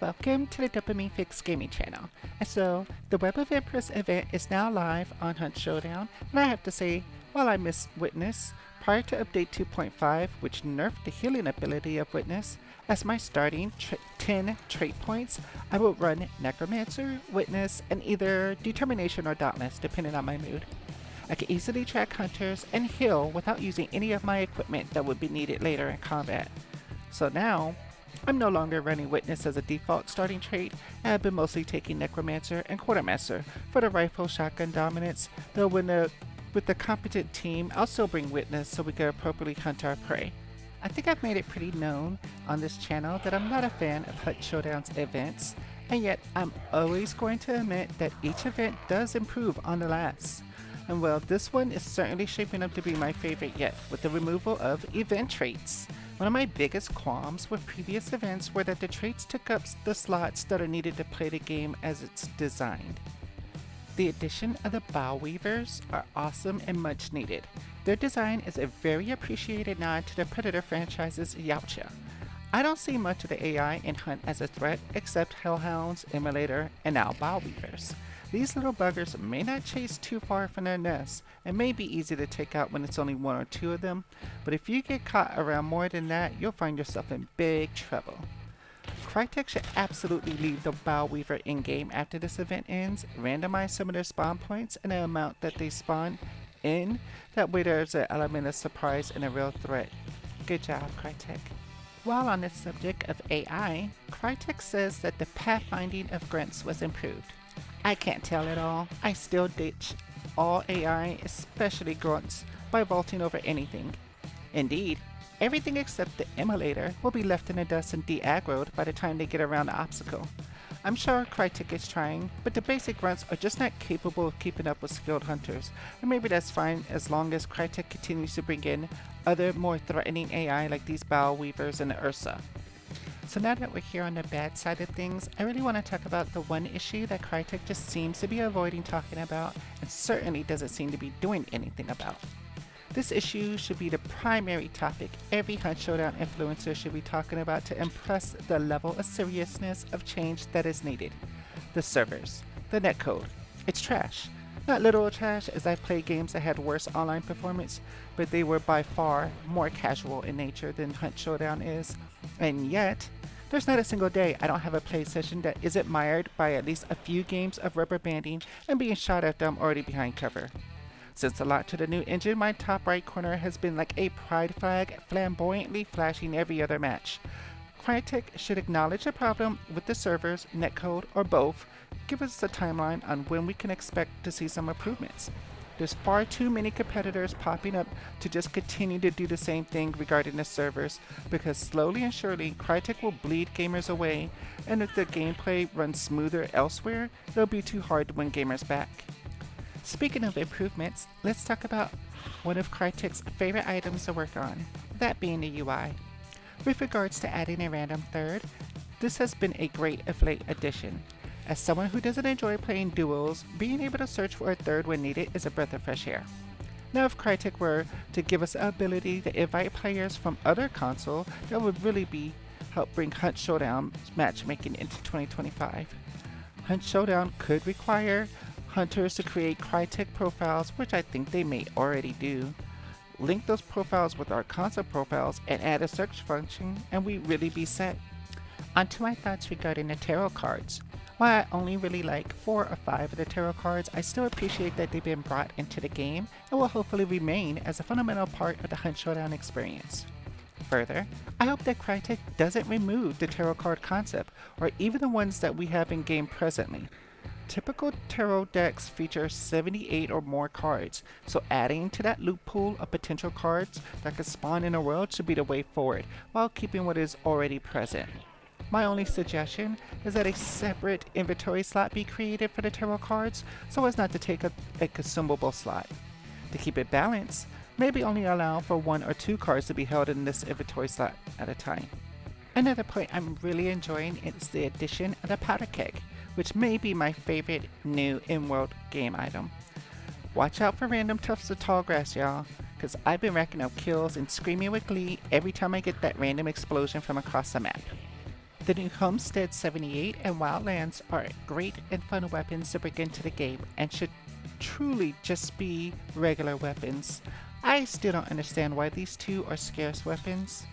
welcome to the Dopamine Fix Gaming channel. And so, the Web of Empress event is now live on Hunt Showdown, and I have to say, while I miss Witness, prior to update 2.5, which nerfed the healing ability of Witness, as my starting 10 trait points, I will run Necromancer, Witness, and either Determination or Dauntless, depending on my mood. I can easily track hunters and heal without using any of my equipment that would be needed later in combat. So now, I'm no longer running Witness as a default starting trait, and I've been mostly taking Necromancer and Quartermaster for the rifle shotgun dominance, though with the competent team, I'll still bring Witness so we can appropriately hunt our prey. I think I've made it pretty known on this channel that I'm not a fan of Hunt Showdown's events, and yet I'm always going to admit that each event does improve on the last. And well, this one is certainly shaping up to be my favorite yet, with the removal of event traits. One of my biggest qualms with previous events were that the traits took up the slots that are needed to play the game as it's designed. The addition of the Bow Weavers are awesome and much needed. Their design is a very appreciated nod to the Predator franchise's Yautja. I don't see much of the AI in Hunt as a threat except Hellhounds, Immolator, and now Bow Weavers. These little buggers may not chase too far from their nests and may be easy to take out when it's only one or two of them, but if you get caught around more than that, you'll find yourself in big trouble. Crytek should absolutely leave the Bow Weaver in-game after this event ends, randomize some of their spawn points and the amount that they spawn in, that way there's an element of surprise and a real threat. Good job, Crytek. While on the subject of AI, Crytek says that the pathfinding of grunts was improved. I can't tell it all. I still ditch all AI, especially grunts, by vaulting over anything. Indeed, everything except the Immolator will be left in the dust and de-aggroed by the time they get around the obstacle. I'm sure Crytek is trying, but the basic grunts are just not capable of keeping up with skilled hunters, and maybe that's fine as long as Crytek continues to bring in other more threatening AI like these Bow Weavers and the Ursa. So now that we're here on the bad side of things, I really want to talk about the one issue that Crytek just seems to be avoiding talking about and certainly doesn't seem to be doing anything about. This issue should be the primary topic every Hunt Showdown influencer should be talking about to impress the level of seriousness of change that is needed. The servers, the netcode, it's trash. Not literal trash, as I've played games that had worse online performance, but they were by far more casual in nature than Hunt Showdown is. And yet, there's not a single day I don't have a play session that isn't mired by at least a few games of rubber banding and being shot at them already behind cover. Since the launch of the new engine, my top right corner has been like a pride flag flamboyantly flashing every other match. Crytek should acknowledge the problem with the servers, netcode, or both, give us a timeline on when we can expect to see some improvements. There's far too many competitors popping up to just continue to do the same thing regarding the servers, because slowly and surely Crytek will bleed gamers away, and if the gameplay runs smoother elsewhere, it'll be too hard to win gamers back. Speaking of improvements, let's talk about one of Crytek's favorite items to work on, that being the UI. With regards to adding a random third, this has been a great of late addition. As someone who doesn't enjoy playing duos, being able to search for a third when needed is a breath of fresh air. Now if Crytek were to give us the ability to invite players from other consoles, that would really help bring Hunt Showdown matchmaking into 2025. Hunt Showdown could require hunters to create Crytek profiles, which I think they may already do. Link those profiles with our console profiles and add a search function, and we'd really be set. Onto my thoughts regarding the tarot cards. While I only really like 4 or 5 of the tarot cards, I still appreciate that they've been brought into the game and will hopefully remain as a fundamental part of the Hunt Showdown experience. Further, I hope that Crytek doesn't remove the tarot card concept, or even the ones that we have in game presently. Typical tarot decks feature 78 or more cards, so adding to that loot pool of potential cards that could spawn in a world should be the way forward, while keeping what is already present. My only suggestion is that a separate inventory slot be created for the tarot cards, so as not to take a consumable slot. To keep it balanced, maybe only allow for 1 or 2 cards to be held in this inventory slot at a time. Another point I'm really enjoying is the addition of the powder keg, which may be my favorite new in-world game item. Watch out for random tufts of tall grass, y'all, cause I've been racking up kills and screaming with glee every time I get that random explosion from across the map. The new Homestead 78 and Wildlands are great and fun weapons to bring into the game and should truly just be regular weapons. I still don't understand why these two are scarce weapons.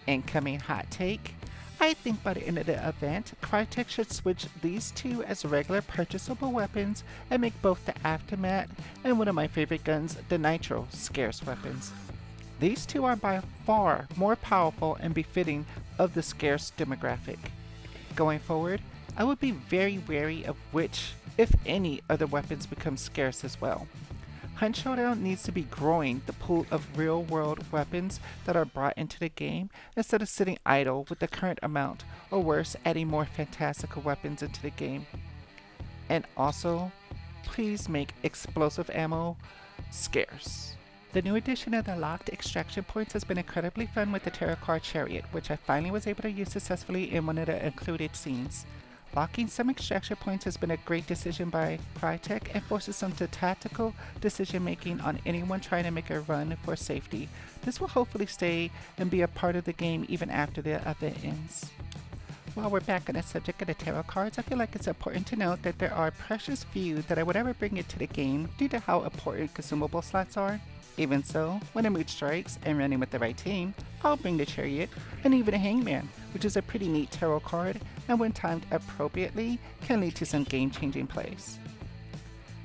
Incoming hot take. I think by the end of the event, Crytek should switch these two as regular purchasable weapons and make both the Aftermath and one of my favorite guns, the Nitro, scarce weapons. These two are by far more powerful and befitting of the scarce demographic. Going forward, I would be very wary of which, if any, other weapons become scarce as well. Hunt Showdown needs to be growing the pool of real-world weapons that are brought into the game instead of sitting idle with the current amount, or worse, adding more fantastical weapons into the game. And also, please make explosive ammo scarce. The new addition of the locked extraction points has been incredibly fun with the Tarot Card Chariot, which I finally was able to use successfully in one of the included scenes. Locking some extraction points has been a great decision by Crytek and forces some to tactical decision making on anyone trying to make a run for safety. This will hopefully stay and be a part of the game even after the event ends. While we're back on the subject of the tarot cards, I feel like it's important to note that there are precious few that I would ever bring into the game due to how important consumable slots are. Even so, when the mood strikes and running with the right team, I'll bring the Chariot and even a Hangman, which is a pretty neat tarot card and when timed appropriately can lead to some game-changing plays.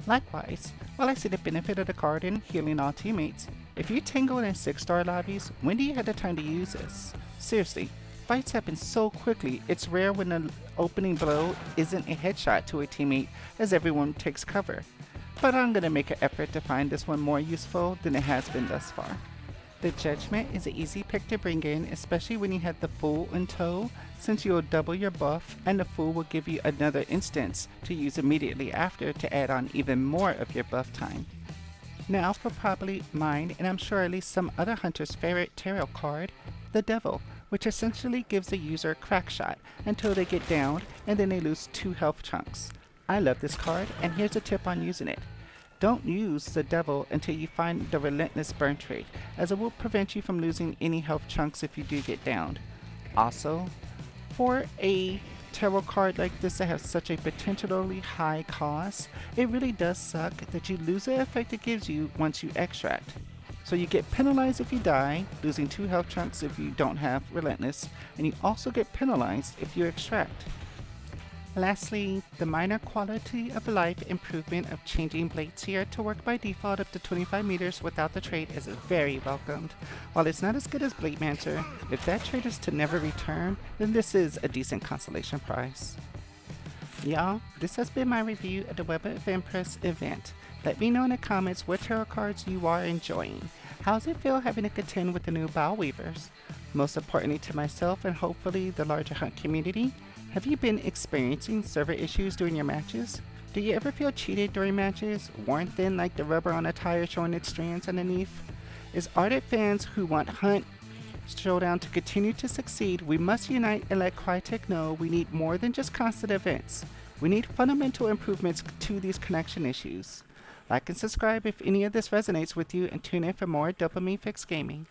Likewise, while I see the benefit of the card in healing all teammates, if you tangle in 6-star lobbies, when do you have the time to use this? Seriously, fights happen so quickly, it's rare when the opening blow isn't a headshot to a teammate as everyone takes cover. But I'm going to make an effort to find this one more useful than it has been thus far. The Judgment is an easy pick to bring in, especially when you have the Fool in tow, since you'll double your buff and the Fool will give you another instance to use immediately after to add on even more of your buff time. Now for probably mine, and I'm sure at least some other hunter's favorite tarot card, the Devil, which essentially gives the user a crack shot until they get downed and then they lose 2 health chunks. I love this card, and here's a tip on using it. Don't use the Devil until you find the Relentless Burn trait, as it will prevent you from losing any health chunks if you do get downed. Also, for a tarot card like this that has such a potentially high cost, it really does suck that you lose the effect it gives you once you extract. So you get penalized if you die, losing 2 health chunks if you don't have Relentless, and you also get penalized if you extract. Lastly, the minor quality of life improvement of changing blades here to work by default up to 25 meters without the trait is very welcomed. While it's not as good as Blademancer, if that trait is to never return, then this is a decent consolation prize. Y'all, this has been my review of the Web of Empress event. Let me know in the comments what tarot cards you are enjoying. How's it feel having to contend with the new Bow Weavers? Most importantly to myself and hopefully the larger hunt community, have you been experiencing server issues during your matches? Do you ever feel cheated during matches, worn thin like the rubber on a tire showing its strands underneath? As ardent fans who want Hunt Showdown to continue to succeed, we must unite and let Crytek know we need more than just constant events. We need fundamental improvements to these connection issues. Like and subscribe if any of this resonates with you, and tune in for more Dopamine Fix Gaming.